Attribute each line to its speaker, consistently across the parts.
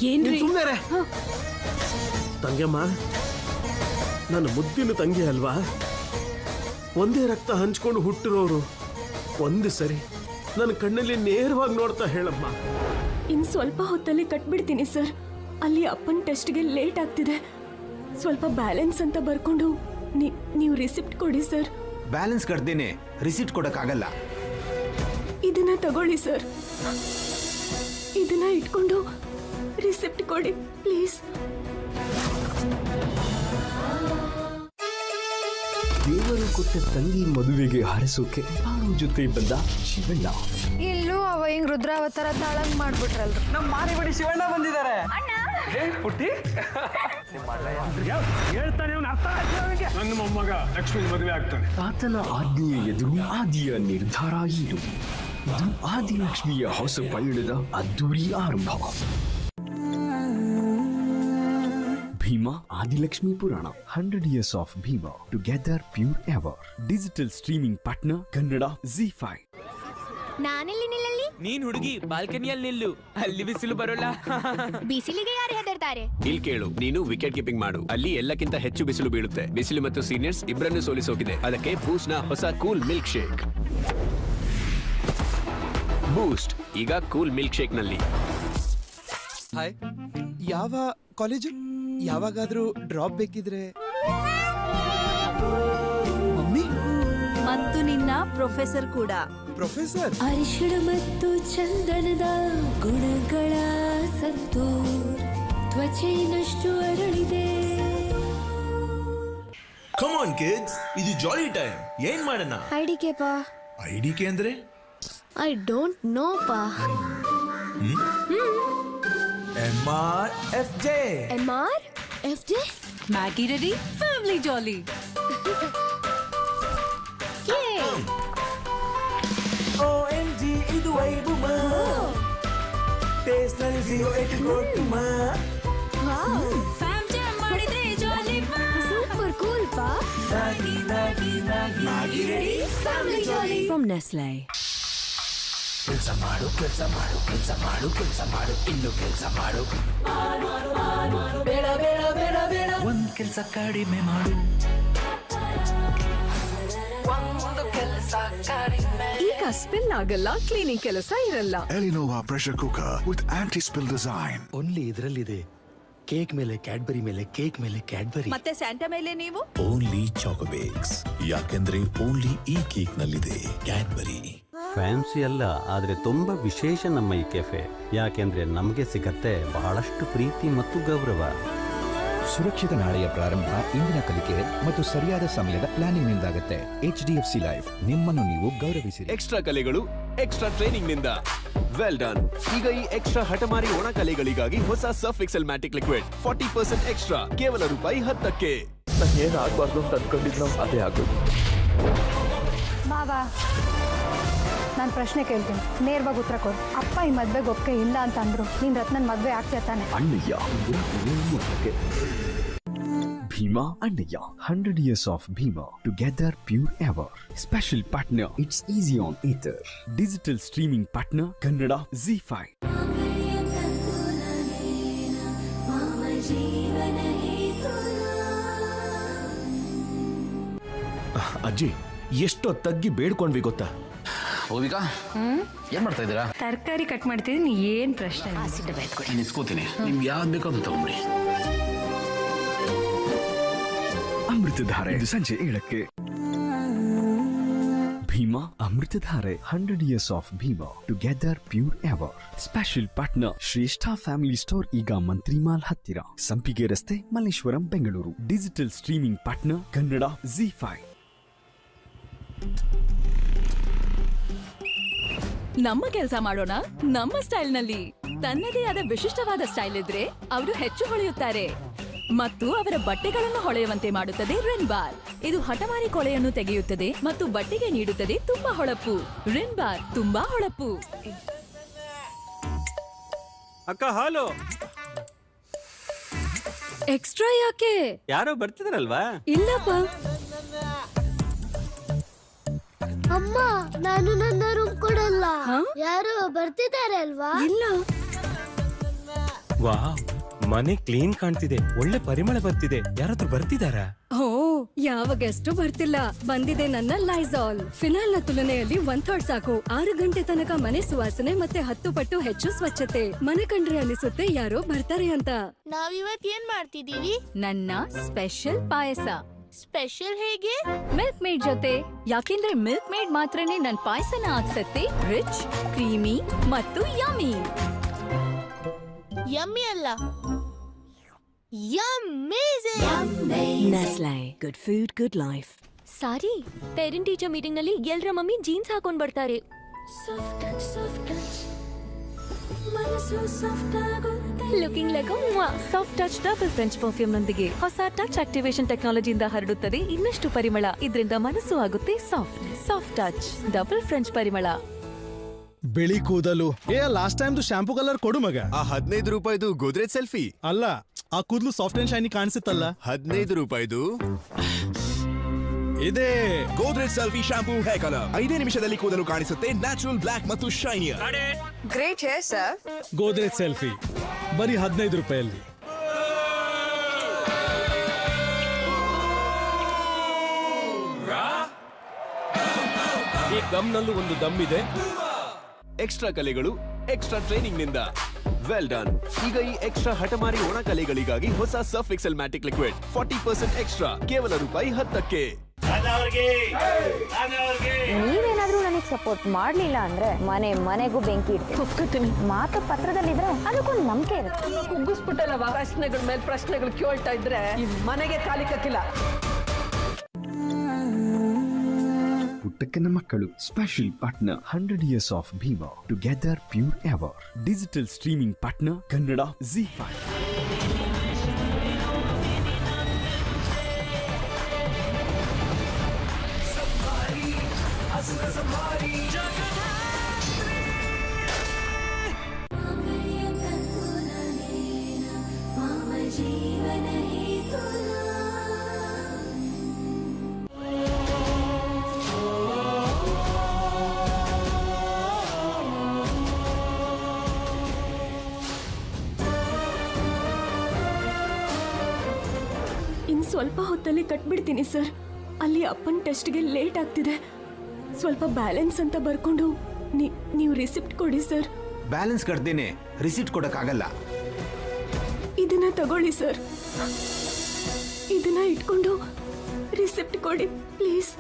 Speaker 1: ಏನ್ರಿ
Speaker 2: ತಂಗಿಯಮ್ಮ, ನನ್ನ ಮುದ್ದಿನ ತಂಗಿ ಅಲ್ವಾ? ಒಂದೇ ರಕ್ತ ಹಂಚ್ಕೊಂಡು ಹುಟ್ಟಿರೋರು. ಒಂದು ಸರಿ ನನ್ನ ಕಣ್ಣಲ್ಲಿ ನೇರವಾಗಿ ನೋಡ್ತಾ ಹೇಳಮ್ಮ.
Speaker 1: ಇನ್ ಸ್ವಲ್ಪ ಹೊತ್ತಲ್ಲಿ ಕಟ್ಬಿಡ್ತೀನಿ ಸರ್. ಅಲ್ಲಿ ಅಪ್ಪನ ಟೆಸ್ಟ್ಗೆ ಲೇಟ್ ಆಗ್ತಿದೆ. ಸ್ವಲ್ಪ ಬ್ಯಾಲೆನ್ಸ್ ಅಂತ ಬರ್ಕೊಂಡು ನೀವು ರಿಸಿಪ್ಟ್ ಕೊಡಿ ಸರ್.
Speaker 3: ಬ್ಯಾಲೆನ್ಸ್ ಕಟ್ದೇನೆ ರಿಸಿಪ್ಟ್ ಕೊಡಕ್ಕಾಗಲ್ಲ.
Speaker 1: ಇದನ್ನ ತಗೊಳ್ಳಿ ಸರ್. ಇದನ್ನ ಇಟ್ಕೊಂಡು ರಿಸಿಪ್ಟ್ ಕೊಡಿ ಪ್ಲೀಸ್.
Speaker 4: ದೇವರು ಕೊಟ್ಟ ತಂಗಿ ಮದುವೆಗೆ ಹರಸೋಕೆ ಅವನ ಜೊತೆ ಬಂದ ಶಿವಣ್ಣ.
Speaker 5: ಇಲ್ಲೂ ಅವ ಹಿಂಗ್ ರುದ್ರಾವತಾರ ತಾಳಂಗ್ ಮಾಡ್ಬಿಟ್ರಲ್ರಿ.
Speaker 6: ನಮ್ಮ ಮಾರಿಬಡಿ ಶಿವಣ್ಣ ಬಂದಿದ್ದಾರೆ. ಪುಟ್ಟಿ ಹೇಳ್ತಾನೆ, ನನ್ನ ಮೊಮ್ಮಗ ಲಕ್ಷ್ಮಿ ಮದುವೆ ಆಗ್ತಾನೆ.
Speaker 4: ಆತನ ಆಜ್ಞೆಯ ಎದುರು ಆದಿಯ ನಿರ್ಧಾರ ಏನು? ಇದು ಆದಿಲಕ್ಷ್ಮಿಯ ಹೊಸ ಪಯಣದ ಅದ್ದೂರಿ ಆರಂಭ. ಭೀಮಾ ಆದಿಲಕ್ಷ್ಮಿ ಪುರಾಣ 100 years of Bhima together pure ever. Digital streaming partner Kannada ZEE5.
Speaker 5: ನಾನೆಲ್ಲಿ ನಿಲ್ಲಲ್ಲಿ?
Speaker 7: ನೀನ್ ಹುಡುಗಿ ಬಾಲ್ಕನಿಯಲ್ಲಿ ನಿಲ್ಲು, ಅಲ್ಲಿ ಬಿಸಿಲು ಬರೋಲ್ಲ.
Speaker 5: ಬಿಸಿಲಿಗೆ ಯಾರು ಹೆದರ್ತಾರೆ?
Speaker 8: ಇಲ್ಲಿ ಕೇಳು, ನೀನು ವಿಕೆಟ್ ಕೀಪಿಂಗ್ ಮಾಡು. ಅಲ್ಲಿ ಎಲ್ಲಕ್ಕಿಂತ ಹೆಚ್ಚು ಬಿಸಿಲು ಬೀಳುತ್ತೆ. ಬಿಸಿಲು ಮತ್ತು ಸೀನಿಯರ್ಸ್ ಇಬ್ಬರನ್ನು ಸೋಲಿಸೋಗಿದೆ. ಅದಕ್ಕೆ ಬೂಸ್ಟ್ ನ ಹೊಸ ಕೂಲ್ ಮಿಲ್ಕ್ ಶೇಕ್. ಬೂಸ್ಟ್ ಈಗ ಕೂಲ್ ಮಿಲ್ಕ್ ಶೇಕ್ ನಲ್ಲಿ.
Speaker 9: ಹಾಯ್, ಯಾವ ಕಾಲೇಜು? ಯಾವಾಗಾದ್ರೂ ಡ್ರಾಪ್ ಬೇಕಿದ್ರೆ? ಮಮ್ಮಿ
Speaker 10: ಮತ್ತು ನಿನ್ನ ಪ್ರೊಫೆಸರ್ ಕೂಡ.
Speaker 9: ಪ್ರೊಫೆಸರ್?
Speaker 1: ಅರಿಶಿಣ ಮತ್ತು ಚಂದನದ ಗುಣಗಳ ಸತ್ತು ತ್ವಚೆನಷ್ಟು ಅರಳಿದೆ.
Speaker 11: ಕಮ್ ಆನ್ ಕಿಡ್ಸ್, ಇದು ಜಾಲಿ ಟೈಮ್. ಏನ್ ಮಾಡೋಣ?
Speaker 5: ಐಡಿಕೆ ಪಾ.
Speaker 11: ಐಡಿಕೆ ಅಂದ್ರೆ?
Speaker 5: ಐ ಡೋಂಟ್ ನೋ ಪಾ.
Speaker 11: MRFJ.
Speaker 5: MRFJ?
Speaker 10: Maggi ready, family jolly.
Speaker 11: OMG, ಇದು ವೈಬುಮ. ಟೇಸ್ಟ್ ನಲ್ಲಿ 08 ಕೊಟ್ಟುಮ.
Speaker 10: ಫ್ಯಾಮ್ ಜಾಮ್ ಮಾಡಿದ್ರೆ ಜಾಲಿ.
Speaker 5: ಸೂಪರ್ ಕೂಲ್ ಪಾ.
Speaker 11: Maggi ready, family jolly.
Speaker 10: From Nestle.
Speaker 11: ಕೆಲಸ ಮಾಡು, ಕೆಲಸ ಮಾಡು, ಕೆಲಸ ಮಾಡು, ಕೆಲಸ ಮಾಡು, ಇನ್ನು ಕೆಲಸ ಮಾಡು. ಬೇಡ ಬೇಡ ಬೇಡ ಬೇಡ, ಒಂದ್ ಕೆಲಸ ಕಡಿಮೆ ಮಾಡು. ಒಂದು ಕೆಲಸ ಕಡಿಮೆ.
Speaker 10: ಈಗ ಸ್ಪಿಲ್ ಆಗಲ್ಲ, ಕ್ಲೀನಿಂಗ್ ಕೆಲಸ ಇರಲ್ಲ.
Speaker 12: ಎಲಿನೋವಾ pressure cooker with anti spill design.
Speaker 9: Only ಇದರಲ್ಲಿದೆ. ಕೇಕ್ ಮೇಲೆ ಕ್ಯಾಡ್ಬರಿ, ಮೇಲೆ ಕೇಕ್ ಮೇಲೆ ಕ್ಯಾಡ್ಬರಿ,
Speaker 10: ಮತ್ತೆ ಸ್ಯಾಂಟಾ ಮೇಲೆ ನೀವು
Speaker 11: ಓನ್ಲಿ ಚಾಕೋಬೇಕ್ಸ್. ಯಾಕೆಂದ್ರೆ ಓನ್ಲಿ ಈ ಕೇಕ್ ನಲ್ಲಿದೆ ಕ್ಯಾಡ್ಬರಿ.
Speaker 13: ಫ್ಯಾನ್ಸಿ ಅಲ್ಲ, ಆದ್ರೆ ತುಂಬಾ ವಿಶೇಷ ನಮ್ಮ ಈ ಕೆಫೆ. ಯಾಕೆಂದ್ರೆ ನಮಗೆ ಸಿಗತ್ತೆ ಬಹಳಷ್ಟು ಪ್ರೀತಿ ಮತ್ತು ಗೌರವ.
Speaker 3: ಸುರಕ್ಷಿತ ನಾಳೆಯ ಪ್ರಾರಂಭ ಇಂದಿನ ಕಲಿಕೆ ಮತ್ತು ಸರಿಯಾದ ಸಮಯದ ಪ್ಲಾನಿಂಗ್ ನಿಂದಾಗುತ್ತೆ. HDFC ಲೈಫ್, ನಿಮ್ಮನ್ನು ನೀವು ಗೌರವಿಸಿರಿ.
Speaker 8: ಎಕ್ಸ್ಟ್ರಾ ಕಲೆಗಳು ಎಕ್ಸ್ಟ್ರಾ ಟ್ರೈನಿಂಗ್ ನಿಂದ. Well done. ಈಗ ಈ ಎಕ್ಸ್ಟ್ರಾ ಹಠಮಾರಿ ಒಣ ಕಲೆಗಳಿಗಾಗಿ ಹೊಸ ಸರ್ಫ್ ಎಕ್ಸೆಲ್ ಮ್ಯಾಟಿಕ್ ಲಿಕ್ವಿಡ್ 40% ಎಕ್ಸ್ಟ್ರಾ, ಕೇವಲ ₹10ಕ್ಕೆ.
Speaker 2: ನಾನು ಏನಾಗಬಾರ್ದು ಅಂತ ಅನ್ಕೊಂಡಿದ್ನೋ ಅದೇ ಆಗೋದು.
Speaker 5: ಬಾಬಾ, ನಾನು ಪ್ರಶ್ನೆ ಕೇಳ್ತೀನಿ, ನೇರವಾಗಿ ಉತ್ತರ ಕೊಡು. ಅಪ್ಪ ಈ ಮದ್ವೆಗೆ ಒಪ್ಪಿಗೆ ಇಲ್ಲ ಅಂತ ಅಂದ್ರು, ನೀನ್ ರತ್ನನ್ ಮದ್ವೆ ಆಗ್ತಾ ತಾನೆ?
Speaker 4: ಅಣ್ಣಯ್ಯ ಭೀಮಾ ಅಣ್ಣಯ್ಯ 100 years of Bhima together pure ever. Special partner, it's easy on ether. Digital streaming partner Kannada ZEE5.
Speaker 11: ಅಜ್ಜಿ, ಎಷ್ಟೋ ತಗ್ಗಿ ಬೇಡ್ಕೊಂಡ್ವಿ ಗೊತ್ತಾ?
Speaker 3: ಹೋವಿಕಾ, ಏನ್ ಮಾಡ್ತಾ ಇದ್ದೀರಾ?
Speaker 5: ತರಕಾರಿ ಕಟ್ ಮಾಡ್ತಿದ್ದೀನಿ. ಏನ್ ಪ್ರಶ್ನೆ?
Speaker 3: ನಾನು ಇಸ್ಕೋತೀನಿ, ನಿಮ್ಗೆ ಯಾವ್ದು ಬೇಕೋ ಅದು ತಗೊಂಡ್ಬಿಡಿ.
Speaker 4: ಅಮೃತಧಾರೆ ಸಂಜೆ 7ಕ್ಕೆ. Bhima Amruthadhaare 100 years of Bhima together pure ever. Special partner Shreshta family store, ಈಗ ಮಂತ್ರಿಮಾಲ್ ಹತ್ತಿರ, ಸಂಪಿಗೆ ರಸ್ತೆ, Malleshwaram, Bengaluru. Digital streaming partner Kannada ZEE5.
Speaker 10: ನಮ್ಮ ಕೆಲಸ ಮಾಡೋಣ ನಮ್ಮ ಸ್ಟೈಲ್ ನಲ್ಲಿ. ತನ್ನದೇ ಆದ ವಿಶಿಷ್ಟವಾದ ಸ್ಟೈಲ್ ಇದ್ರೆ ಅವರು ಹೆಚ್ಚು ಹೊಳೆಯುತ್ತಾರೆ ಮತ್ತು ಅವರ ಬಟ್ಟೆಗಳನ್ನು ಹೊಳೆಯುವಂತೆ ಮಾಡುತ್ತದೆ ರಿನ್ ಬಾರ್. ಇದು ಹಠಮಾರಿ ಕೊಳೆಯನ್ನು ತೆಗೆಯುತ್ತದೆ ಮತ್ತು ಬಟ್ಟೆಗೆ ನೀಡುತ್ತದೆ ತುಂಬಾ ಹೊಳಪು. ರಿನ್ ಬಾರ್ ತುಂಬಾ ಹೊಳಪು.
Speaker 7: ಅಕ್ಕ, ಹಾಲು
Speaker 10: ಎಕ್ಸ್ಟ್ರಾ ಯಾಕೆ?
Speaker 7: ಯಾರೋ ಬರ್ತಿದಾರಲ್ವಾ?
Speaker 10: ಇಲ್ಲಪ್ಪ,
Speaker 14: ಅಮ್ಮ, ನಾನು ನನ್ನ ರೂಮ್ ಕೊಡಲ್ಲ. ಯಾರು ಬರ್ತಿದ್ದಾರೆ ಅಲ್ವಾ?
Speaker 1: ಇಲ್ಲ.
Speaker 15: ವಾ, ಮನೆ ಕ್ಲೀನ್ ಕಾಣ್ತಿದೆ, ಒಳ್ಳೆ ಪರಿಮಳ ಬರ್ತಿದೆ. ಯಾರಾದ್ರೂ ಬರ್ತಿದಾರಾ?
Speaker 16: ಓ, ಯಾವ ಗೆಸ್ಟು ಬರ್ತಿಲ್ಲ. ಬಂದಿದೆ ನನ್ನ ಲೈಸಾಲ್ ಫಿನಾಲ್ ನ ತುಲನೆಯಲ್ಲಿ 1/3 ಸಾಕು. 6 ಗಂಟೆ ತನಕ ಮನೆ ಸುವಾಸನೆ ಮತ್ತೆ 10 ಪಟ್ಟು ಹೆಚ್ಚು ಸ್ವಚ್ಛತೆ. ಮನೆ ಕಂಡ್ರೆ ಅನಿಸುತ್ತೆ ಯಾರೋ ಬರ್ತಾರೆ ಅಂತ.
Speaker 14: ನಾವಿವತ್ ಏನ್ ಮಾಡ್ತಿದೀವಿ?
Speaker 10: ನನ್ನ ಸ್ಪೆಷಲ್ ಪಾಯಸ.
Speaker 14: ಸ್ಪೆಷಲ್ ಹೇಗೆ?
Speaker 10: ಮಿಲ್ಕ್ ಮೇಡ್ ಜೊತೆ. ಯಾಕೆಂದ್ರೆ ಮಿಲ್ಕ್ ಮೇಡ್ ಮಾತ್ರನೇ ನನ್ ಪಾಯಸನ ಆಗ್ಸತ್ತೆ ರಿಚ್, ಕ್ರೀಮಿ ಮತ್ತು ಯಮ್ಮಿ.
Speaker 14: ಯಮ್ಮಿ ಅಲ್ಲ, yummazing.
Speaker 1: Nestle, good food good life.
Speaker 17: Sorry, parent teacher meeting ನಲ್ಲಿ ಎಲ್ಲರ ಮಮ್ಮಿ ಜೀನ್ಸ್ ಹಾಕೊಂಡ್ ಬರ್ತಾರೆ. Looking like soft touch double French perfume ನೊಂದಿಗೆ ಹೊಸ ಟಚ್ ಆಕ್ಟಿವೇಶನ್ ಟೆಕ್ನಾಲಜಿಯಿಂದ ಹರಡುತ್ತದೆ ಇನ್ನಷ್ಟು ಪರಿಮಳ. ಇದರಿಂದ ಮನಸ್ಸು ಆಗುತ್ತೆ soft. Soft touch double French ಪರಿಮಳ.
Speaker 9: ಬಿಳಿ ಕೂದಲು. ಲಾಸ್ಟ್ ಟೈಮ್ ಶಾಂಪೂ ಕಲರ್ ಕೊಡು ಮಗ.
Speaker 8: ಆ 15 ರೂಪಾಯಿದು ಗೋದ್ರೇಜ್ ಸೆಲ್ಫಿ
Speaker 9: ಅಲ್ಲ, ಆ ಕೂದಲು ಸಾಫ್ಟ್ ಅಂಡ್ ಶೈನಿ ಕಾಣಿಸುತ್ತಲ್ಲ.
Speaker 8: 15 ರೂಪಾಯಿದು
Speaker 9: ಇದೆ
Speaker 8: Godrej selfie shampoo hair colour. 5 ನಿಮಿಷದಲ್ಲಿ ಕೂದಲು ಕಾಣಿಸುತ್ತೆ ನ್ಯಾಚುರಲ್ ಬ್ಲಾಕ್ ಮತ್ತು shinier.
Speaker 18: Great hair sir.
Speaker 9: Godrej selfie ಬರೀ 15 ರೂಪಾಯಲ್ಲಿ.
Speaker 15: ಈ ಗಮ್ನಲ್ಲೂ ಒಂದು ದಮ್ ಇದೆ.
Speaker 8: ಎಕ್ಸ್ಟ್ರಾ ಕಲೆಗಳು ಎಕ್ಸ್ಟ್ರಾ ಟ್ರೈನಿಂಗ್ ನಿಂದ. Well done. ಈಗ ಈ ಎಕ್ಸ್ಟ್ರಾ ಹಠಮಾರಿ ಒಣ ಕಲೆಗಳಿಗಾಗಿ ಹೊಸ ಸರ್ಫ್ ಎಕ್ಸೆಲ್ ಮ್ಯಾಟಿಕ್ ಲಿಕ್ವಿಡ್ 40% ಎಕ್ಸ್ಟ್ರಾ, ಕೇವಲ ರೂಪಾಯಿ 10ಕ್ಕೆ.
Speaker 19: ನೀವೇನಾದ್ರೂ ನನಗೆ ಸಪೋರ್ಟ್ ಮಾಡ್ಲಿಲ್ಲ ಅಂದ್ರೆ ಮನೆಗೂ ಬೆಂಕಿ ಇಡ್ತೀನಿ. ಮಾತು ಪತ್ರದಲ್ಲಿದ್ರೆ ಅದಕ್ಕೊಂದು ನಂಬಿಕೆ ಇರುತ್ತೆ.
Speaker 18: ಕುಗ್ಗಿಸ್ಬಿಟ್ಟಲ್ಲವ, ಪ್ರಶ್ನೆಗಳ ಮೇಲೆ ಪ್ರಶ್ನೆಗಳು ಕೇಳ್ತಾ ಇದ್ರೆ ಈ ಮನೆಗೆ ಕಾಲಿ ಕಕ್ಕಿಲ್ಲ.
Speaker 4: ಪುಟ್ಟಕ್ಕನ ಮಕ್ಕಳು special partner 100 years of Bima. Together pure ever. Digital streaming partner Kannada ZEE5.
Speaker 1: ಸ್ವಲ್ಪ ಹೊತ್ತಲ್ಲಿ ಕಟ್ಬಿಡ್ತೀನಿ ಸರ್. ಅಲ್ಲಿ ಅಪ್ಪನ ಟೆಸ್ಟ್ಗೆ ಲೇಟ್ ಆಗ್ತಿದೆ. ಸ್ವಲ್ಪ ಬ್ಯಾಲೆನ್ಸ್ ಅಂತ ಬರ್ಕೊಂಡು ನೀವು ರಿಸಿಪ್ಟ್ ಕೊಡಿ ಸರ್.
Speaker 20: ಬ್ಯಾಲೆನ್ಸ್ ಕಟ್ದೇನೆ ರಿಸಿಪ್ಟ್ ಕೊಡಕ್ಕಾಗಲ್ಲ.
Speaker 1: ಇದನ್ನ ತಗೊಳ್ಳಿ ಸರ್. ಇದನ್ನ ಇಟ್ಕೊಂಡು ರಿಸಿಪ್ಟ್ ಕೊಡಿ ಪ್ಲೀಸ್.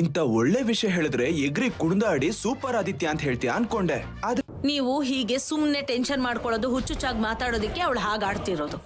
Speaker 20: ಇಂಥ ಒಳ್ಳೆ ವಿಷಯ ಹೇಳಿದ್ರೆ ಎಗ್ರಿ ಕುಣಿದಾಡಿ ಸೂಪರ್ ಆದಿತ್ಯ ಅಂತ ಹೇಳ್ತೀಯ ಅನ್ಕೊಂಡೆ.
Speaker 18: ನೀವು ಹೀಗೆ ಸುಮ್ನೆ ಟೆನ್ಷನ್ ಮಾಡ್ಕೊಳ್ಳೋದು, ಹುಚ್ಚುಚ್ಚಾಗಿ ಮಾತಾಡೋದಕ್ಕೆ ಅವಳು ಹಾಗಾಡ್ತಿರೋದು.